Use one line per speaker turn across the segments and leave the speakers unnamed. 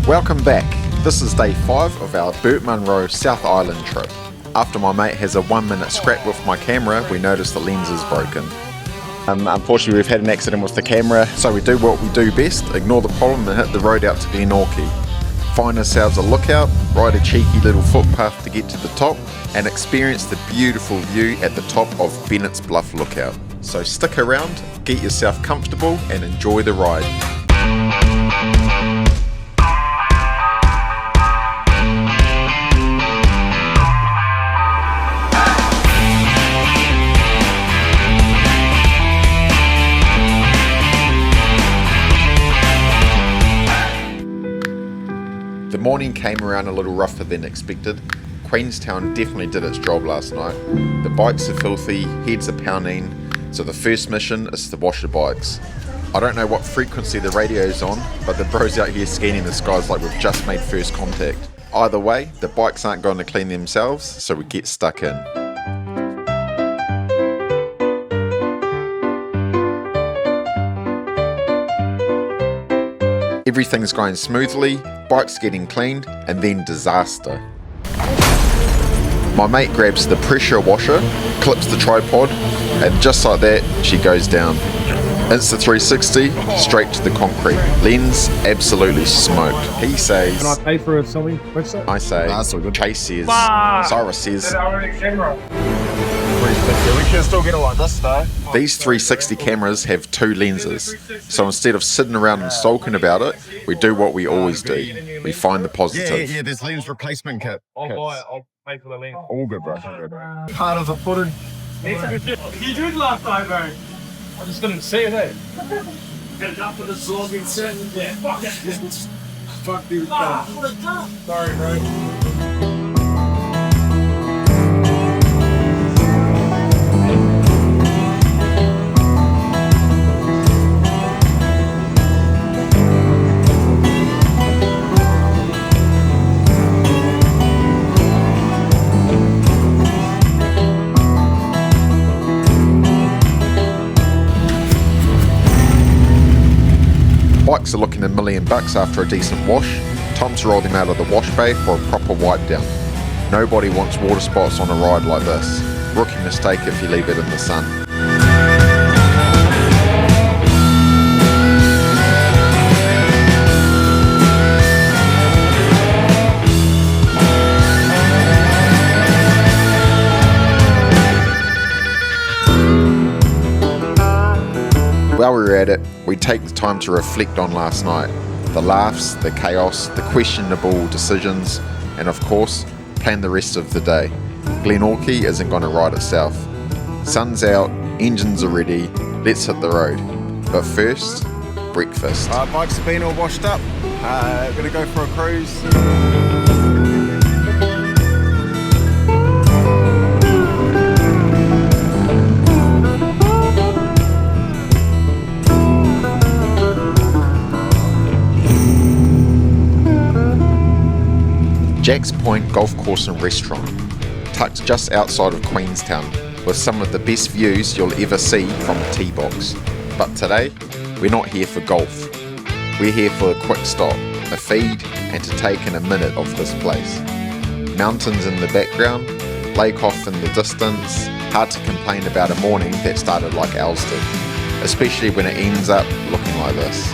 Welcome back. This is day 5 of our Burt Munro South Island trip. After my mate has a 1-minute scrap with my camera, we notice the lens is broken. Unfortunately, we've had an accident with the camera, so we do what we do best, ignore the problem and hit the road out to Glenorchy. Find ourselves a lookout, ride a cheeky little footpath to get to the top, and experience the beautiful view at the top of Bennetts Bluff lookout. So stick around, get yourself comfortable and enjoy the ride. The morning came around a little rougher than expected. Queenstown definitely did its job last night. The bikes are filthy, heads are pounding, so the first mission is to wash the bikes. I don't know what frequency the radio's on, but the bros out here scanning the skies like we've just made first contact. Either way, the bikes aren't going to clean themselves, so we get stuck in. Everything's going smoothly, bikes getting cleaned, and then disaster. My mate grabs the pressure washer, clips the tripod, and just like that, she goes down. Insta360, straight to the concrete. Lens absolutely smoked. He says...
Can I pay for something?
I say, Chase says, Cyrus says...
We can still get it like this though.
These 360 cameras have 2 lenses, so instead of sitting around and sulking about it, we do what we always do. We find the positive.
Yeah, there's lens replacement kit.
I'll buy it, I'll pay for the lens.
All good, bro.
Part of the footage. You did last time, bro. I just didn't see it, eh? Get it up for the sword and set. Yeah, fuck it. Fuck you. Sorry, bro.
Bikes are looking $1 million after a decent wash. Time to roll them out of the wash bay for a proper wipe down. Nobody wants water spots on a ride like this. Rookie mistake if you leave it in the sun. While we were at it, we take the time to reflect on last night. The laughs, the chaos, the questionable decisions, and of course, plan the rest of the day. Glenorchy isn't going to ride itself. Sun's out, engines are ready, let's hit the road. But first, breakfast.
Bikes have been all washed up. Gonna go for a cruise.
Jack's Point Golf Course and Restaurant, tucked just outside of Queenstown, with some of the best views you'll ever see from the tee box. But today, we're not here for golf. We're here for a quick stop, a feed, and to take in a minute of this place. Mountains in the background, lake off in the distance, hard to complain about a morning that started like ours did, especially when it ends up looking like this.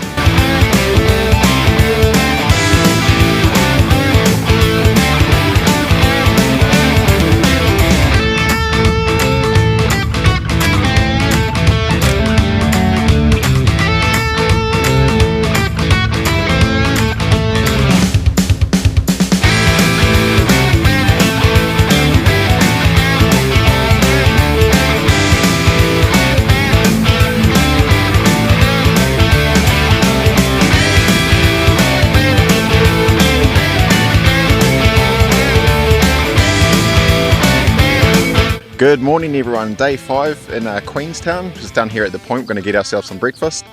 Good morning everyone, day 5 in Queenstown, just down here at the point. We're going to get ourselves some breakfast.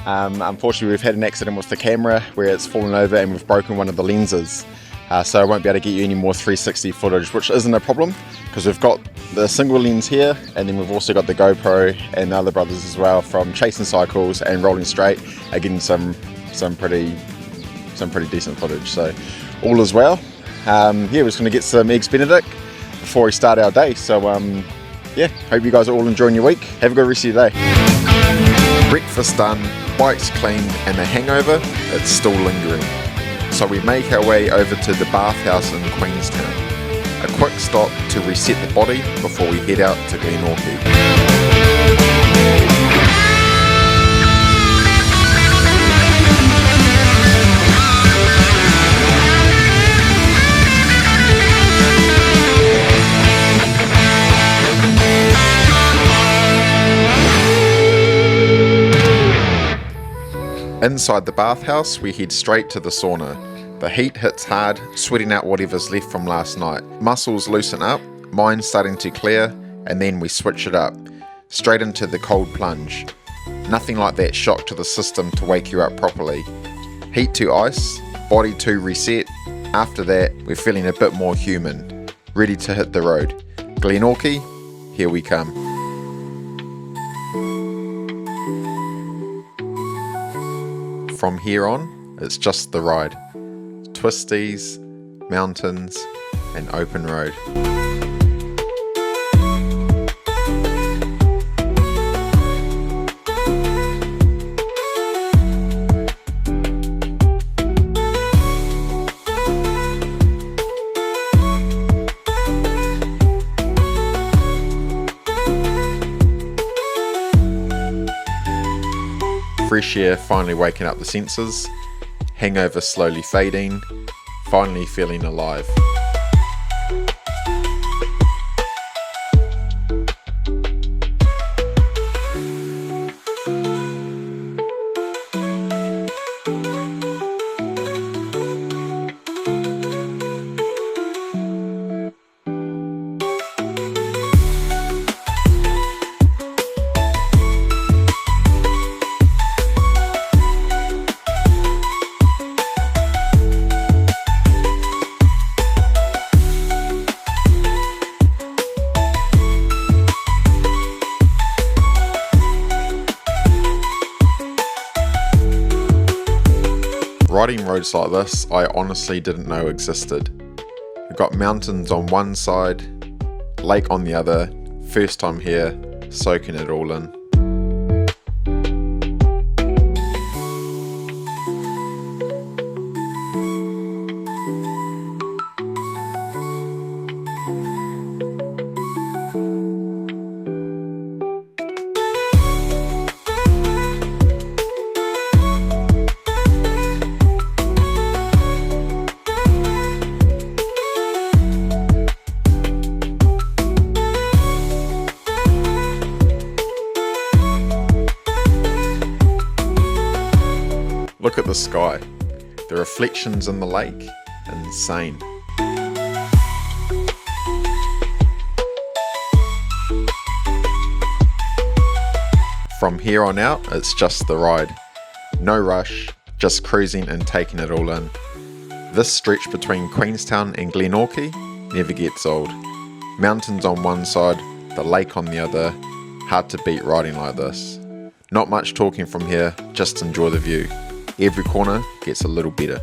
Unfortunately we've had an accident with the camera where it's fallen over and we've broken one of the lenses. So I won't be able to get you any more 360 footage, which isn't a problem because we've got the single lens here and then we've also got the GoPro and the other brothers as well from Chasing Cycles and Rolling Straight are getting some pretty some pretty decent footage, so all is well. Yeah, we're just going to get some eggs Benedict before we start our day, so yeah, hope you guys are all enjoying your week. Have a good rest of your day. Breakfast done, bikes cleaned, and the hangover, it's still lingering. So we make our way over to the bathhouse in Queenstown. A quick stop to reset the body before we head out to Glenorchy. Inside the bathhouse, we head straight to the sauna. The heat hits hard, sweating out whatever's left from last night. Muscles loosen up, mind's starting to clear, and then we switch it up. Straight into the cold plunge. Nothing like that shock to the system to wake you up properly. Heat to ice, body to reset. After that, we're feeling a bit more human, ready to hit the road. Glenorchy, here we come. From here on, it's just the ride. Twisties, mountains, and open road. Fresh air finally waking up the senses, hangover slowly fading, finally feeling alive. Riding roads like this, I honestly didn't know existed. We've got mountains on one side, lake on the other, first time here, soaking it all in. Look at the sky. The reflections in the lake, insane. From here on out, it's just the ride. No rush, just cruising and taking it all in. This stretch between Queenstown and Glenorchy never gets old. Mountains on one side, the lake on the other. Hard to beat riding like this. Not much talking from here, just enjoy the view. Every corner gets a little better.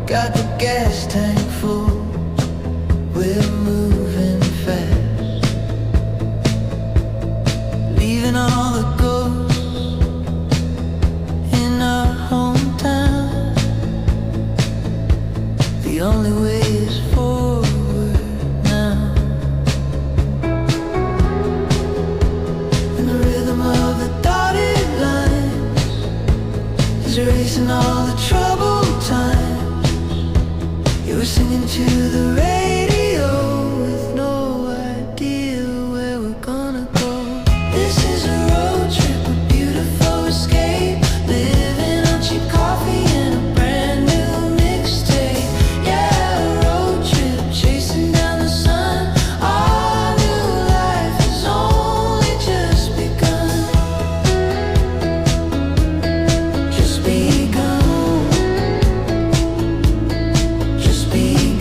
Got the gas tank full, we're moving fast, leaving all the ghosts in our hometown. The only way is forward. to the radio with no idea where we're gonna go. This is a road trip, a beautiful escape. Living on cheap coffee and a brand new mixtape. Yeah, a road trip, chasing down the sun. Our new life has only just begun. Just begun. Just begun.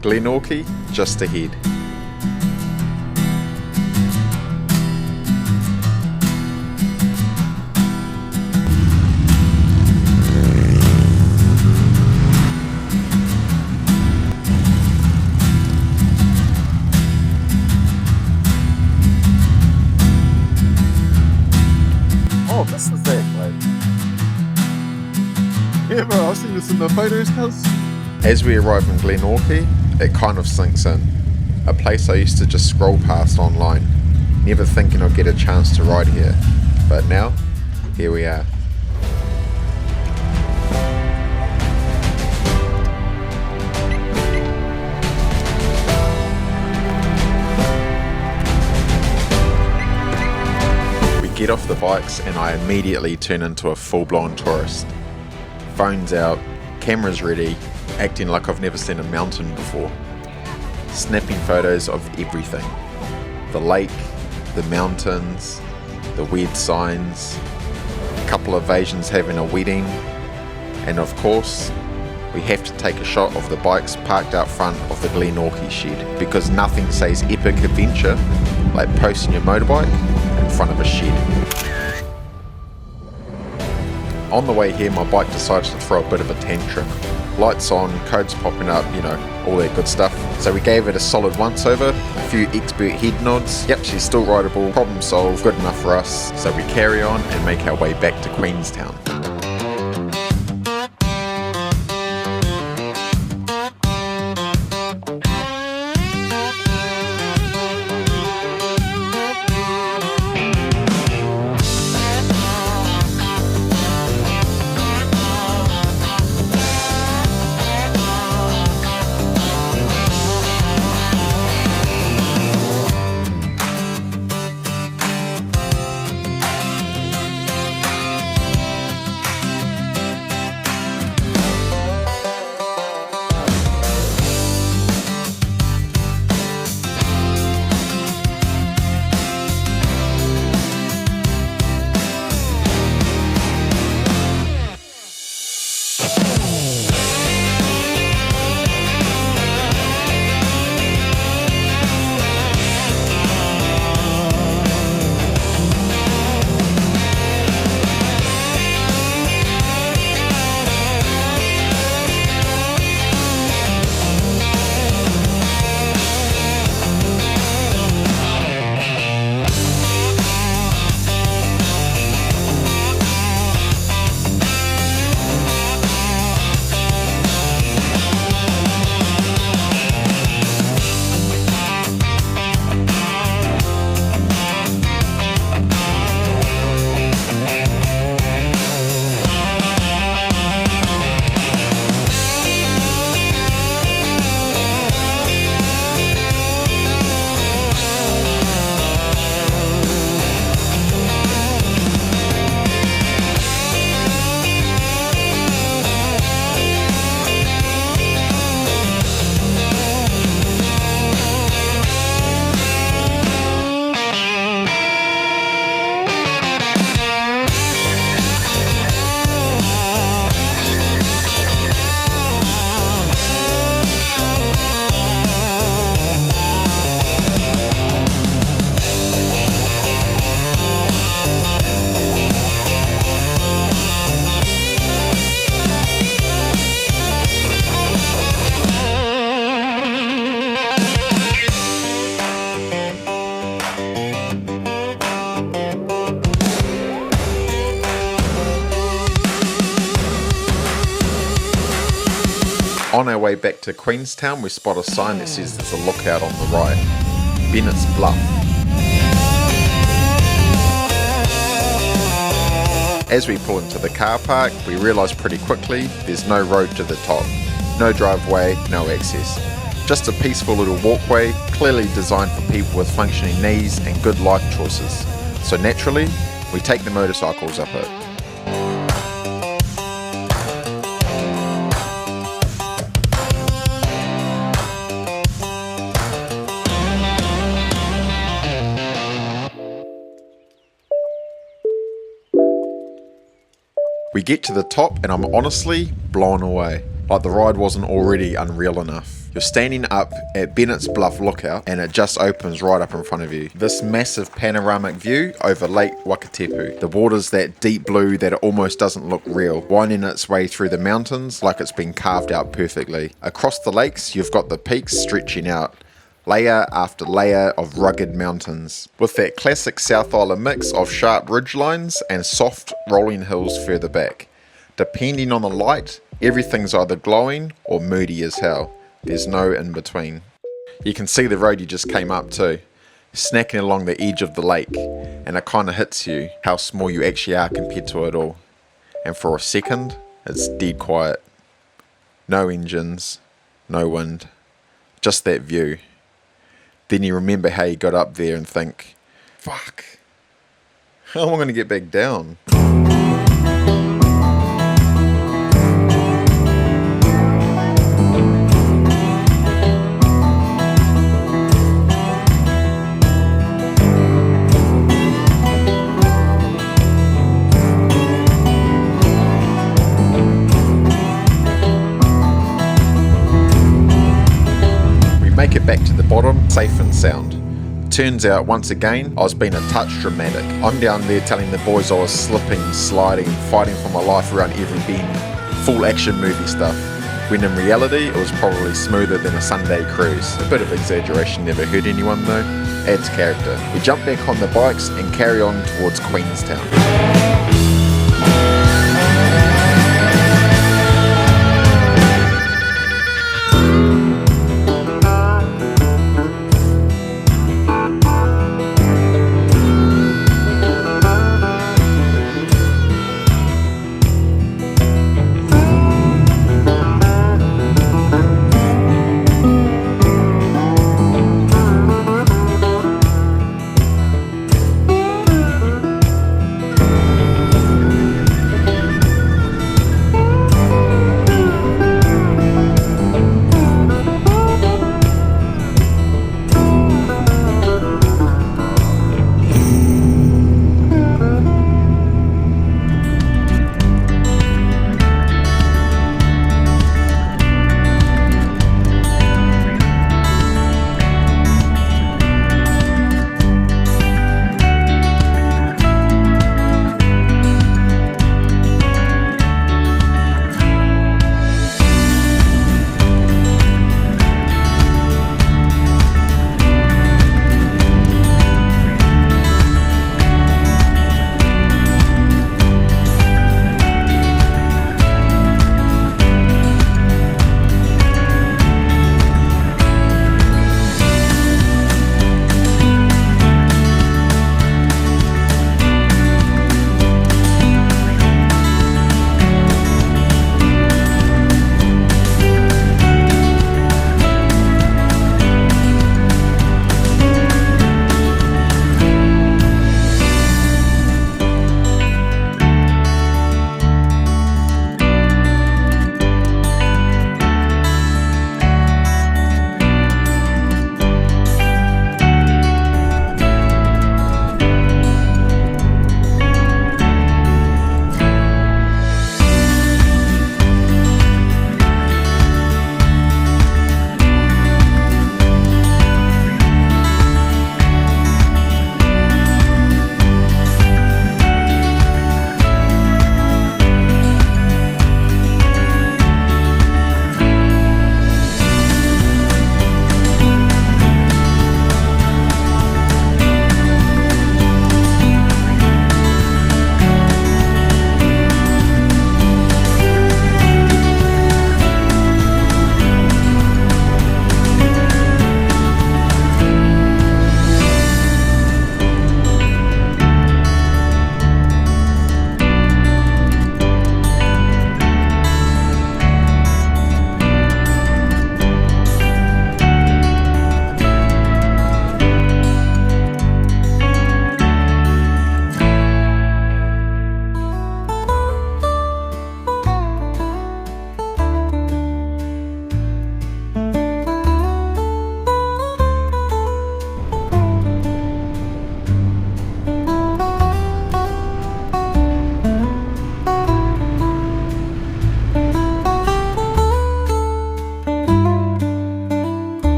Glenorchy just ahead.
Oh, this is that place. Yeah, bro, I've seen this in the photos, cuz.
As we arrive in Glenorchy, it kind of sinks in. A place I used to just scroll past online, never thinking I'd get a chance to ride here. But now, here we are. We get off the bikes and I immediately turn into a full-blown tourist. Phones out, cameras ready, acting like I've never seen a mountain before. Snapping photos of everything. The lake, the mountains, the weird signs, a couple of Asians having a wedding, and of course, we have to take a shot of the bikes parked out front of the Glenorchy shed, because nothing says epic adventure like posting your motorbike in front of a shed. On the way here, my bike decides to throw a bit of a tantrum. Lights on, codes popping up, you know, all that good stuff. So we gave it a solid once over, a few expert head nods. Yep, she's still rideable, problem solved, good enough for us. So we carry on and make our way back to Queenstown. On our way back to Queenstown, we spot a sign that says there's a lookout on the right. Bennetts Bluff. As we pull into the car park, we realise pretty quickly there's no road to the top. No driveway, no access. Just a peaceful little walkway, clearly designed for people with functioning knees and good life choices. So naturally, we take the motorcycles up it. We get to the top and I'm honestly blown away. Like the ride wasn't already unreal enough. You're standing up at Bennetts Bluff lookout and it just opens right up in front of you. This massive panoramic view over Lake Wakatepu. The water's that deep blue that it almost doesn't look real, winding its way through the mountains like it's been carved out perfectly. Across the lakes you've got the peaks stretching out, layer after layer of rugged mountains, with that classic South Island mix of sharp ridgelines and soft rolling hills further back. Depending on the light, everything's either glowing or moody as hell. There's no in between. You can see the road you just came up to, snacking along the edge of the lake, and it kind of hits you how small you actually are compared to it all. And for a second, it's dead quiet. No engines, no wind, just that view. Then you remember how you got up there and think, fuck, how am I going to get back down? Make it back to the bottom, safe and sound. Turns out, once again, I was being a touch dramatic. I'm down there telling the boys I was slipping, sliding, fighting for my life around every bend. Full action movie stuff. When in reality, it was probably smoother than a Sunday cruise. A bit of exaggeration, never hurt anyone though. Adds character. We jump back on the bikes and carry on towards Queenstown.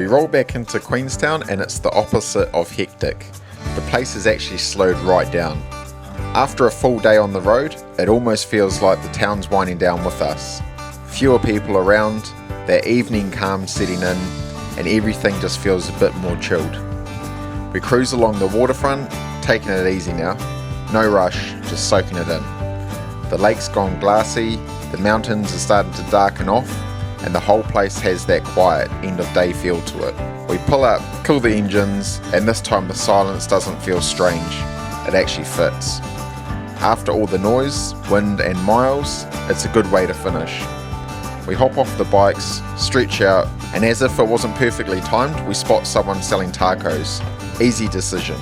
roll back into Queenstown and it's the opposite of hectic. The place has actually slowed right down. After a full day on the road, it almost feels like the town's winding down with us. Fewer people around, that evening calm setting in, and everything just feels a bit more chilled. We cruise along the waterfront, taking it easy now. No rush, just soaking it in. The lake's gone glassy, the mountains are starting to darken off, and the whole place has that quiet end of day feel to it. We pull up, kill the engines, and this time the silence doesn't feel strange, it actually fits. After all the noise, wind and miles, it's a good way to finish. We hop off the bikes, stretch out, and as if it wasn't perfectly timed, we spot someone selling tacos. Easy decision.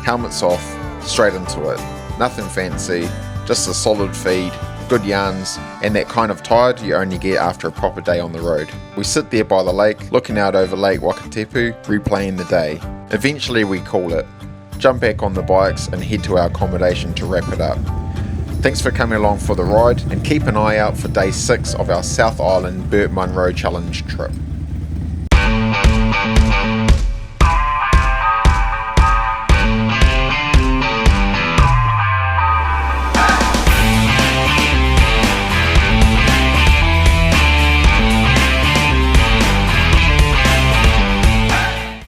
Helmets off, straight into it. Nothing fancy, just a solid feed, good yarns, and that kind of tired you only get after a proper day on the road. We sit there by the lake, looking out over Lake Wakatepu, replaying the day. Eventually we call it, jump back on the bikes and head to our accommodation to wrap it up. Thanks for coming along for the ride, and keep an eye out for day 6 of our South Island Burt Munro Challenge trip.